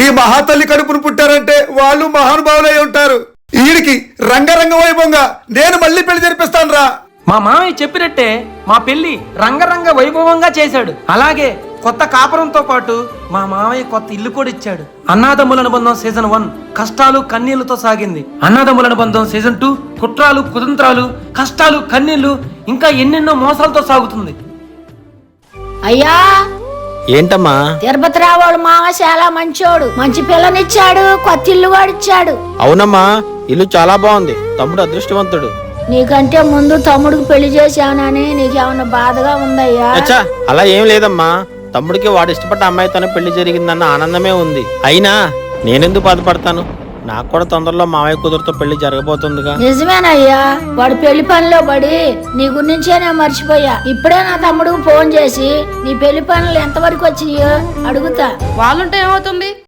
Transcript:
ఈ మహాతల్లి కడుపును పుట్టారంటే వాళ్ళు మహానుభావులై ఉంటారు. వీడికి రంగరంగ వైభవంగా నేను మళ్ళీ పెళ్లి జరిపిస్తాను రా. మా మామయ్య చెప్పినట్టే మా పెళ్లి రంగరంగ వైభవంగా చేశాడు. అలాగే కొత్త కాపురంతో పాటు మా మామయ్య కొత్త ఇల్లు కూడా ఇచ్చాడు. అన్నాదమ్ముల అనుబంధం సీజన్ 1 కష్టాలు కన్నీళ్లతో సాగింది. అన్నాదమ్ముల అనుబంధం సీజన్ 2 కుట్రాలు కుతంత్రాలు కష్టాలు కన్నీళ్లు ఇంకా ఎన్నెన్నో మోసాలతో సాగుతుంది. అయ్యా ఏంటమ్మా? తిరుపతి రావాడు మామ చాలా మంచోడు, మంచి పిల్లనిచ్చాడు, కొత్త ఇల్లు కూడా ఇచ్చాడు. అవునమ్మా, ఇల్లు చాలా బాగుంది. తమ్ముడు అదృష్టవంతుడు. నీకంటే ముందు తమ్ముడికి పెళ్లి చేశానని నీకేమన్నా బాధగా ఉందయ్యా? అచ్చా, అలా ఏం లేదమ్మా. తమ్ముడికి వాడు ఇష్టపడ్డ అమ్మాయితోనే పెళ్లి జరిగిందన్న ఆనందమే ఉంది. అయినా నేనెందుకు బాధపడతాను? నాకు కూడా తొందరలో మావయ్య కూతురుతో పెళ్లి జరగబోతుందిగా. నిజమేనయ్యా, వాడు పెళ్లి పనిలో పడి నీ గురించే నేను మర్చిపోయా. ఇప్పుడే నా తమ్ముడికి ఫోన్ చేసి నీ పెళ్లి పనులు ఎంతవరకు వచ్చినాయో అడుగుతా. వాళ్ళుంటే ఏమవుతుంది?